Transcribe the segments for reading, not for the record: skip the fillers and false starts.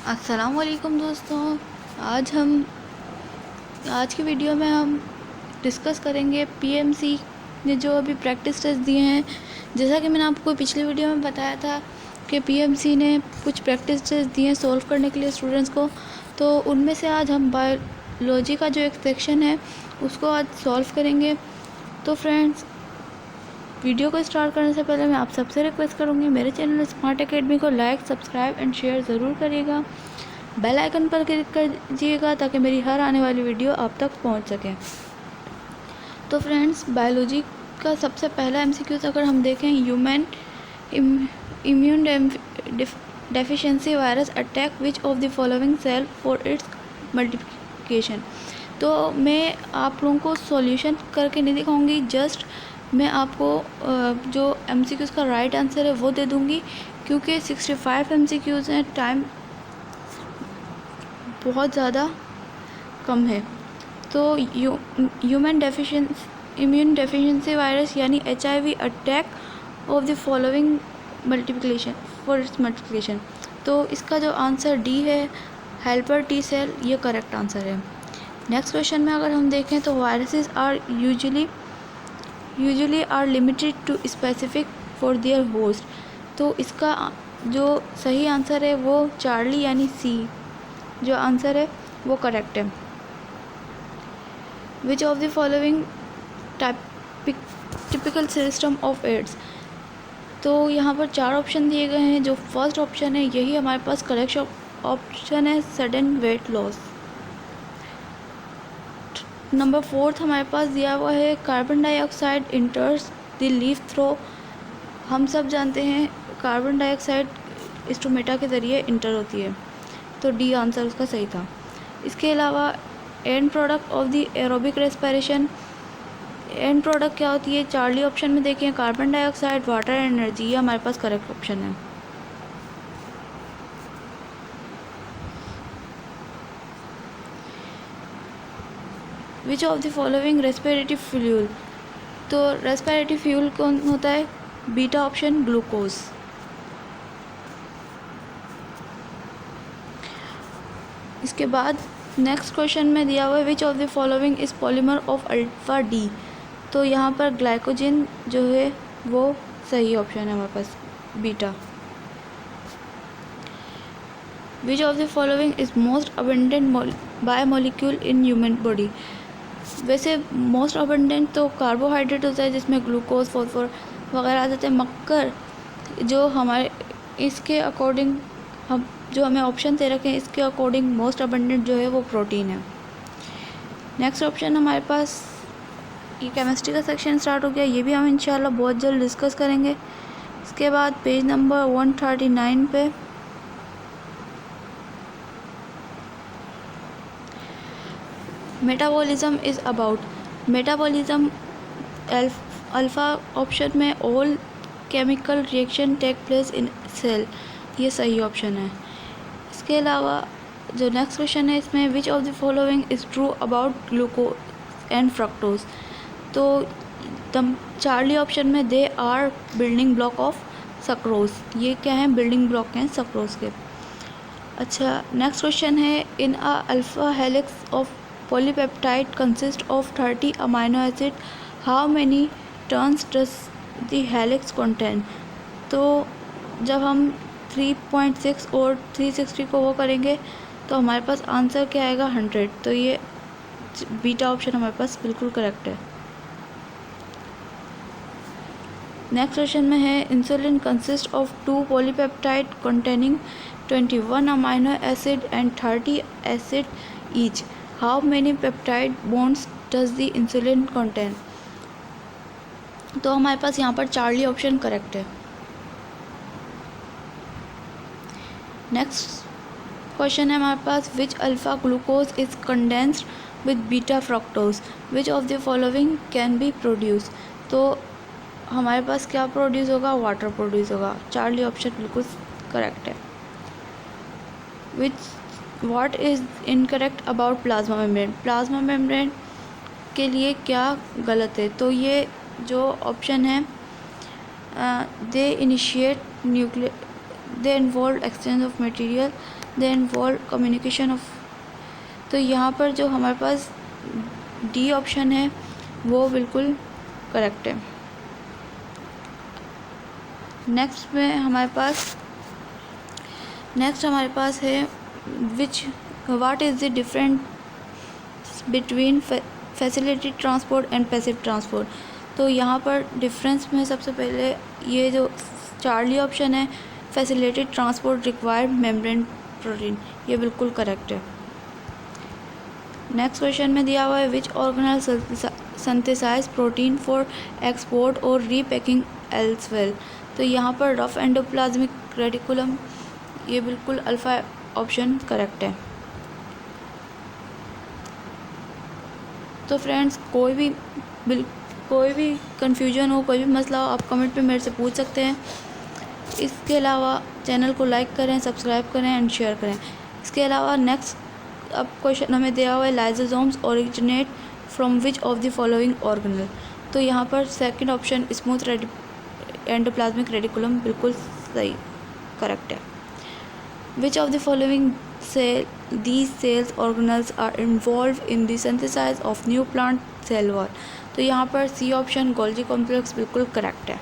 अस्सलाम वालेकुम दोस्तों। आज की वीडियो में हम डिस्कस करेंगे पीएमसी ने जो अभी प्रैक्टिस टेस्ट दिए हैं। जैसा कि मैंने आपको पिछली वीडियो में बताया था कि पीएमसी ने कुछ प्रैक्टिस टेस्ट दिए हैं सॉल्व करने के लिए स्टूडेंट्स को, तो उनमें से आज हम बायोलॉजी का जो एक सेक्शन है उसको आज सॉल्व करेंगे। तो फ्रेंड्स, वीडियो को स्टार्ट करने से पहले मैं आप सबसे रिक्वेस्ट करूँगी, मेरे चैनल स्मार्ट एकेडमी को लाइक, सब्सक्राइब एंड शेयर ज़रूर करिएगा। बेल आइकन पर क्लिक कर दीजिएगा ताकि मेरी हर आने वाली वीडियो आप तक पहुंच सके। तो फ्रेंड्स, बायोलॉजी का सबसे पहला एमसीक्यूज अगर हम देखें, human immune deficiency virus attack which of the following cell for its multiplication. तो मैं आप लोगों को सॉल्यूशन करके नहीं दिखाऊंगी, जस्ट मैं आपको जो एमसीक्यूज का राइट आंसर है वो दे दूंगी, क्योंकि 65 एमसीक्यूज हैं, टाइम बहुत ज़्यादा कम है। तो ह्यूमन इम्यून डेफिशिएंसी वायरस यानी HIV attack of the following multiplication for its multiplication. तो इसका जो आंसर डी है, हेल्पर टी सेल, ये करेक्ट आंसर है। नेक्स्ट क्वेश्चन में अगर हम देखें तो viruses are usually are limited to specific for their host. तो इसका जो सही आंसर है वो चार्ली यानी सी जो आंसर है वो करेक्ट है। Which of the following typical system of AIDS. तो यहाँ पर 4 ऑप्शन दिए गए हैं। जो फर्स्ट ऑप्शन है यही हमारे पास करेक्ट ऑप्शन है, सडन वेट लॉस। नंबर 4 हमारे पास दिया हुआ है, carbon dioxide enters the leaf through. हम सब जानते हैं कार्बन डाइऑक्साइड स्टोमेटा के ज़रिए इंटर होती है, तो डी आंसर उसका सही था। इसके अलावा and product of the aerobic respiration, and product क्या होती है? चार्ली ऑप्शन में देखिए, कार्बन डाइऑक्साइड, वाटर, एनर्जी, ये हमारे पास करेक्ट ऑप्शन है। Which of the following respiratory fuel. तो रेस्पिरेटरी फ्यूल कौन होता है? Beta option, glucose. इसके बाद नेक्स्ट क्वेश्चन में दिया हुआ है, which of the following is polymer of alpha D. तो यहाँ पर ग्लाइकोजन जो है वो सही ऑप्शन है हमारे पास, beta. Which of the following is most abundant biomolecule in human body. वैसे मोस्ट अबंडेंट तो कार्बोहाइड्रेट होता है जिसमें ग्लूकोज, फॉस्फोर वगैरह आ जाते हैं, मगर जो हमारे इसके अकॉर्डिंग हम जो हमें ऑप्शन दे रखे हैं इसके अकॉर्डिंग मोस्ट अबंडेंट जो है वो प्रोटीन है। नेक्स्ट ऑप्शन हमारे पास, ये केमिस्ट्री का सेक्शन स्टार्ट हो गया, ये भी हम इंशाल्लाह बहुत जल्द डिस्कस करेंगे। इसके बाद पेज नंबर 139 पे metabolism is about. Metabolism alpha option में all chemical reaction take place in cell, ये सही ऑप्शन है। इसके अलावा जो नेक्स्ट क्वेश्चन है इसमें, which of the following is true about glucose and fructose. तो चार्ली ऑप्शन में they are building block of sucrose, ये क्या है? बिल्डिंग ब्लॉक हैं सक्रोज के। अच्छा, नेक्स्ट क्वेश्चन है, in a alpha helix of polypeptide consists of 30 amino acid, how many turns does the helix contain। तो जब हम 3.6 और 360 को वो करेंगे तो हमारे पास आंसर क्या आएगा? 100। तो ये बीटा ऑप्शन हमारे पास बिल्कुल करेक्ट है। नेक्स्ट क्वेश्चन में है, insulin consist of 2 polypeptide containing 21 amino acid and 30 acid each, how many peptide bonds does the insulin contain. तो हमारे पास यहाँ पर चार्ली ऑप्शन करेक्ट है। नेक्स्ट क्वेश्चन है हमारे पास, which alpha glucose is condensed with beta fructose, which of the following can be produce. तो हमारे पास क्या प्रोड्यूस होगा? वाटर प्रोड्यूस होगा, चार्ली ऑप्शन बिल्कुल करेक्ट है। What is incorrect about plasma membrane. Plasma membrane के लिए क्या गलत है? तो ये जो ऑप्शन है, they initiate nuclear, they involved exchange of material, they involve communication of. तो यहाँ पर जो हमारे पास डी ऑप्शन है वो बिल्कुल करेक्ट है। नेक्स्ट हमारे पास है what is the difference between facilitated transport and passive transport. तो यहाँ पर डिफरेंस में सबसे पहले ये जो चार्ली ऑप्शन है, facilitated transport require membrane protein, ये बिल्कुल करेक्ट है। नेक्स्ट क्वेश्चन में दिया हुआ है which organelle synthesise protein for export और रीपैकिंग एल्सवेयर। तो यहाँ पर रफ एंडोप्लाज्मिक रेटिकुलम, ये बिल्कुल अल्फा ऑप्शन करेक्ट है। तो फ्रेंड्स कोई भी कन्फ्यूजन हो, कोई भी मसला हो, आप कमेंट पे मेरे से पूछ सकते हैं। इसके अलावा चैनल को लाइक करें, सब्सक्राइब करें एंड शेयर करें। इसके अलावा नेक्स्ट अब क्वेश्चन हमें दिया हुआ है lysosomes originate from which of the following organelle. तो यहाँ पर second option smooth endoplasmic reticulum बिल्कुल सही करेक्ट है। Which of the following these cells organelles are involved in the synthesis of new plant cell wall। तो यहाँ पर C option Golgi complex बिल्कुल करेक्ट है।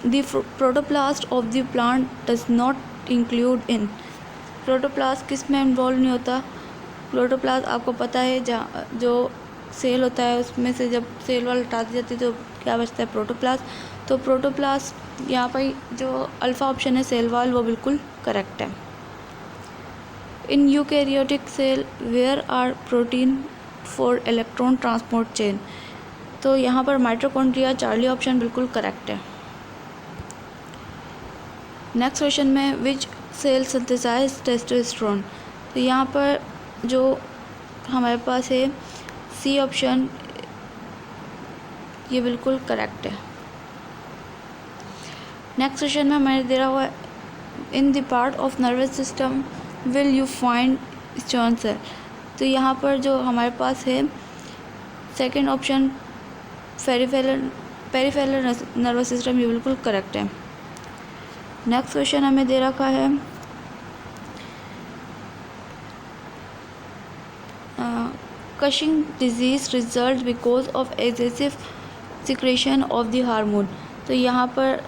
The protoplast of the plant does not include in। Protoplast किस में involve नहीं होता? Protoplast आपको पता है जो सेल होता है उसमें से जब सेल वॉल हटा दी जाती है तो क्या बचता है? प्रोटोप्लास्ट। तो प्रोटोप्लास्ट यहाँ पर जो अल्फ़ा ऑप्शन है सेल वॉल वो बिल्कुल करेक्ट है। In eukaryotic cell where are protein for electron transport chain. तो यहाँ पर माइटोकॉन्ड्रिया, चार्ली ऑप्शन बिल्कुल करेक्ट है। नेक्स्ट क्वेश्चन में विच सेल सिंथेसाइज टेस्टोस्टेरोन। तो यहाँ पर जो हमारे पास है सी ऑप्शन, ये बिल्कुल करेक्ट है। नेक्स्ट क्वेश्चन में हमें दे रहा हुआ है in the part of nervous system will you find stem cell. तो यहाँ पर जो हमारे पास है second option peripheral nervous system, ये बिल्कुल करेक्ट है। नेक्स्ट क्वेश्चन हमें दे रखा है Cushing disease result because of excessive secretion of the hormone. तो यहाँ पर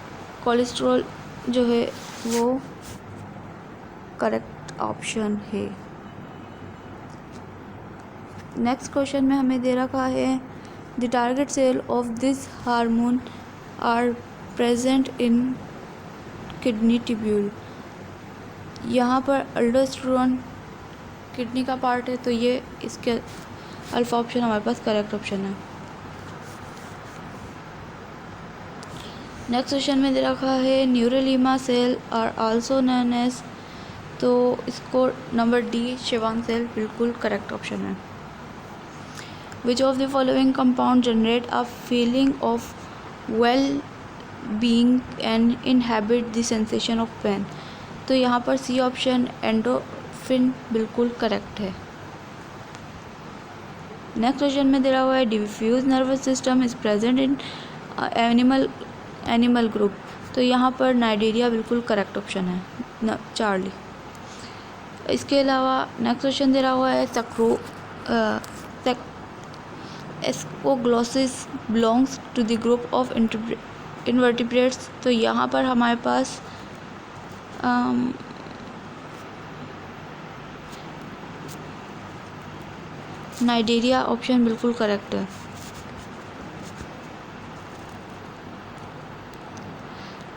कोलेस्ट्रॉल जो है वो करेक्ट ऑप्शन है। नेक्स्ट क्वेश्चन में हमें दे रखा है the target cell of this hormone are present in kidney tubule. यहाँ पर अल्डोस्टेरोन किडनी का पार्ट है, तो ये इसके अल्फा ऑप्शन हमारे पास करेक्ट ऑप्शन है। नेक्स्ट क्वेश्चन में दे रखा है neurolemma cell are also known as. तो इसको नंबर डी शिवांग सेल बिल्कुल करेक्ट ऑप्शन है। Which of the following compound generate a feeling of well being and inhabit the sensation of pain. तो यहाँ पर सी ऑप्शन एंडोर्फिन बिल्कुल correct है। नेक्स्ट क्वेश्चन में दे रहा हुआ है diffuse nervous system is present in animal group. तो यहाँ पर नाइजीरिया बिल्कुल करेक्ट ऑप्शन है, चार्ली। इसके अलावा नेक्स्ट क्वेश्चन दे रहा हुआ है एस्कोग्लोसिस belongs to the group of invertebrates. तो यहाँ पर हमारे पास नाइजीरिया ऑप्शन बिल्कुल करेक्ट है।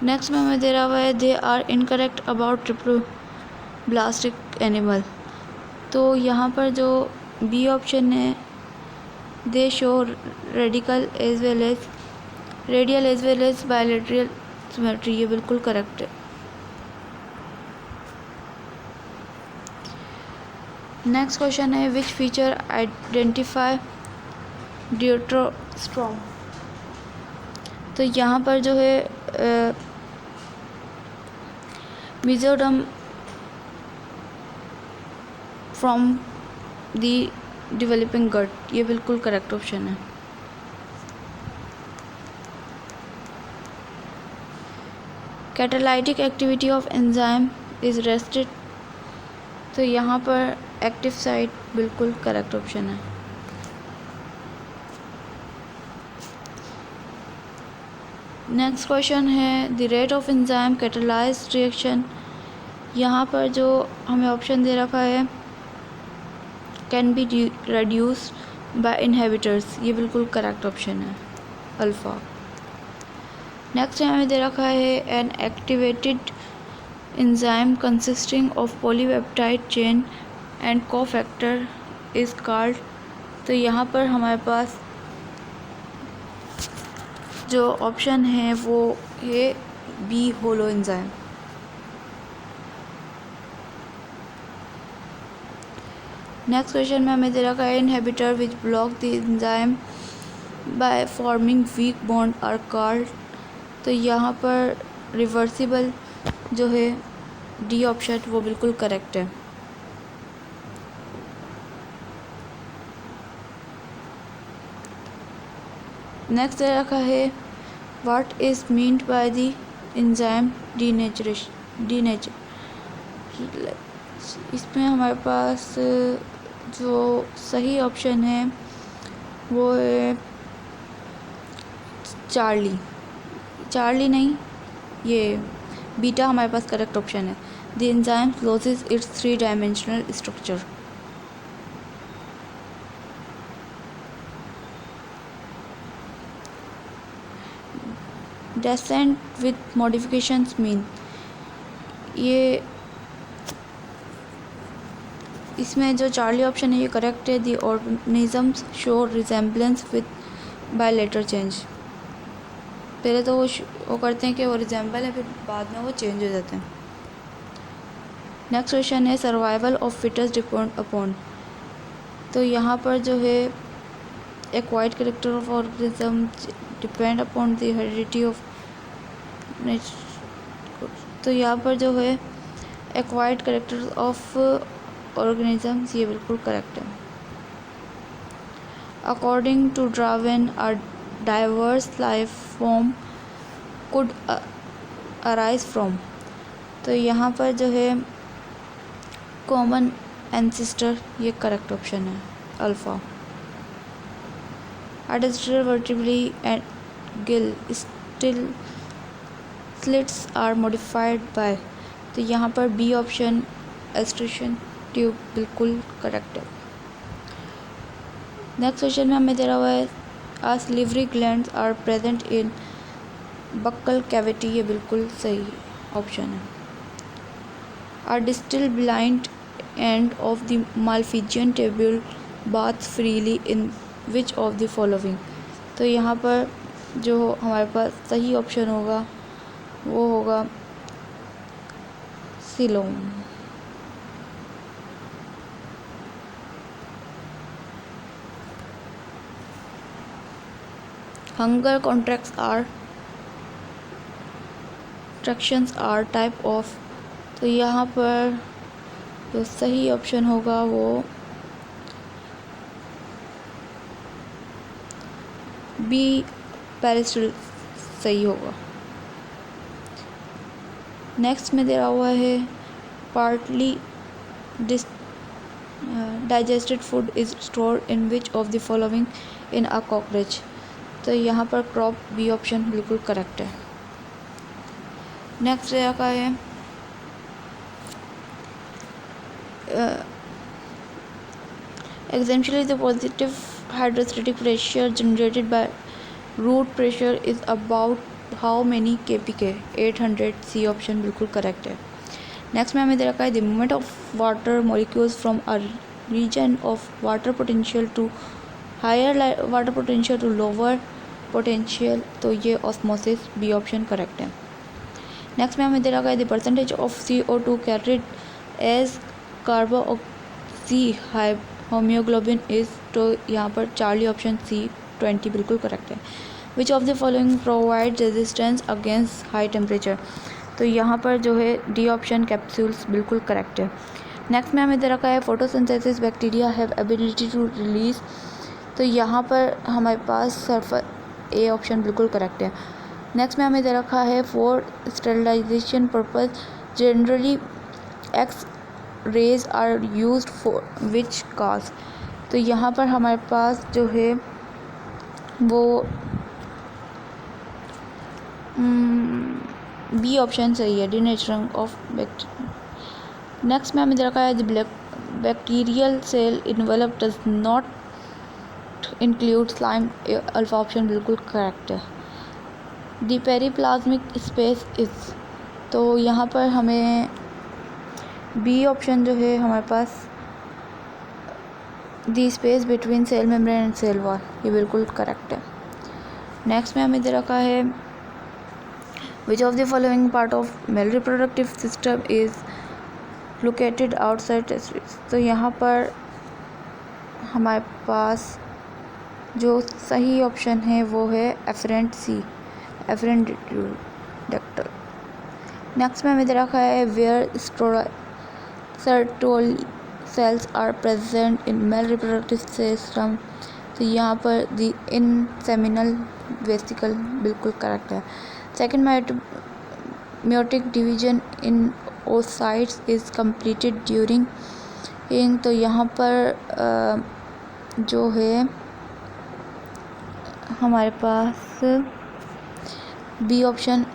नेक्स्ट में हमें दे रहा हुआ है they are incorrect about triploblastic animal. तो यहाँ पर जो बी ऑप्शन है they show radial as well as bilateral symmetry, ये बिल्कुल करेक्ट है। नेक्स्ट क्वेश्चन है विच फीचर आइडेंटिफाई ड्यूटेरोस्ट्रोम। तो यहाँ पर जो है mesoderm from the developing gut, ये बिल्कुल करेक्ट ऑप्शन है। Catalytic activity of enzyme is rested, तो यहाँ पर एक्टिव साइट बिल्कुल करेक्ट ऑप्शन है। नेक्स्ट क्वेश्चन है the rate of enzyme catalysed reaction. यहाँ पर जो हमें ऑप्शन दे रखा है can be reduced by inhibitors, ये बिल्कुल करेक्ट ऑप्शन है अल्फ़ा। नेक्स्ट हमें दे रखा है an activated enzyme consisting of polypeptide chain and cofactor is called, तो यहाँ पर हमारे पास जो ऑप्शन है वो है B holoenzyme. Next question में हमें दे रखा है inhibitor which block the enzyme by forming weak bond are called, तो यहाँ पर रिवर्सिबल जो है डी ऑप्शन वो बिल्कुल करेक्ट है। नेक्स्ट दे रखा है what is meant by the enzyme denature, इसमें हमारे पास जो सही ऑप्शन है वो है चार्ली नहीं, ये बीटा हमारे पास करेक्ट ऑप्शन है। The enzyme loses its 3 dimensional structure. Descent with modifications mean, ये इसमें जो चार्ली ऑप्शन है ये करेक्ट है। The organisms show resemblance with bilateral change, पहले तो वो करते हैं कि वो रिजेंबल है, फिर बाद में वो चेंज हो जाते हैं। नेक्स्ट क्वेश्चन है survival of fittest depend upon, तो यहाँ पर जो है acquired character of organism depend upon the heredity of, तो यहाँ पर जो है एक्वायर्ड कैरेक्टर ऑफ ऑर्गेनिजम्स ये बिल्कुल करेक्ट है। According to Darwin a diverse life form could arise from, तो यहाँ पर जो है कॉमन एंसेस्टर ये करेक्ट ऑप्शन है alpha. Additional vertebrae and gill slits are modified by, तो यहाँ पर बी ऑप्शन एस्ट्रेशन ट्यूब बिल्कुल करेक्ट है। नेक्स्ट क्वेश्चन में हमें दे रहा हुआ है uh salivary glands are present in buccal cavity, ये बिल्कुल सही ऑप्शन है। Uh distal blind end of the malpighian tubule bath freely in which of the following, तो यहाँ पर जो हमारे पास सही ऑप्शन होगा वो होगा coelom. Hunger contractions are type of, तो यहाँ पर जो सही ऑप्शन होगा वो बी पैरिस्टल सही होगा। नेक्स्ट में दे रहा हुआ है partly digested food is stored in which of the following in a cockroach, तो यहाँ पर क्रॉप बी ऑप्शन बिल्कुल करेक्ट है। नेक्स्ट दे रखा है exemptionally the positive hydrostatic pressure generated by root pressure is about how many kPa, 800, C option बिल्कुल correct है। Next में हमें दे रखा है the movement of water molecules from a region of water potential to higher water potential to lower potential, तो ये osmosis B option correct है। नेक्स्ट में हमें दे रखा है the percentage of CO2 carried as carboxyhaemoglobin is, तो यहाँ पर चार्ली ऑप्शन सी 20 बिल्कुल करेक्ट है। Which of the following provide resistance against high temperature, तो यहाँ पर जो है डी ऑप्शन कैप्सूल्स बिल्कुल करेक्ट है। नेक्स्ट में हमें दे रखा है photosynthesis bacteria have ability to release, तो यहाँ पर हमारे पास सल्फर ए ऑप्शन बिल्कुल करेक्ट है। नेक्स्ट में हमें दे रखा है for sterilisation purpose generally X rays are used for which cause. तो यहाँ पर हमारे पास जो है वो बी ऑप्शन सही है, डीनेचरिंग ऑफ बैक्टीरिया। नेक्स्ट में हमें दे रखा है the bacterial cell envelope does not include slime, alpha option बिल्कुल करेक्ट है। द पेरीप्लाज्मिक स्पेस इज, तो यहाँ पर हमें बी ऑप्शन जो है हमारे पास the space between cell membrane and cell wall, ये बिल्कुल करेक्ट है। नेक्स्ट में हमें दे रखा है which of the following part of male reproductive system is located outside testis. तो यहाँ पर हमारे पास जो सही ऑप्शन है वो है efferent C, efferent duct. Next में हमें दे रखा है where sertoli cells are present in male reproductive system. तो यहाँ पर दी इन सेमिनल वेसिकल बिल्कुल करेक्ट है। Second meiotic division in oocytes is completed during ing, तो यहाँ पर जो है हमारे पास B option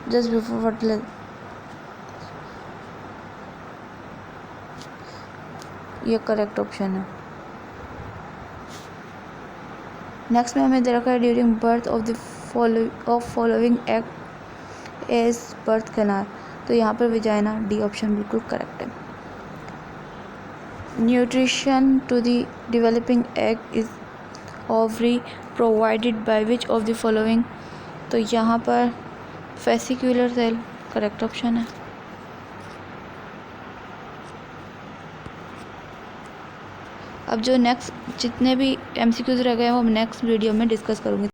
just before fertilisation, ये करेक्ट ऑप्शन है। नेक्स्ट में हमें दे रखा है during birth of following act as birth canal. तो यहाँ पर विजाइना, डी ऑप्शन बिल्कुल करेक्ट है। Nutrition to the developing egg is ovary provided by which of the following. तो यहाँ पर फेसिक्यूलर सेल करेक्ट ऑप्शन है। अब जो नेक्स्ट जितने भी MCQs रह गए हैं वो नेक्स्ट वीडियो में डिस्कस करूँगी।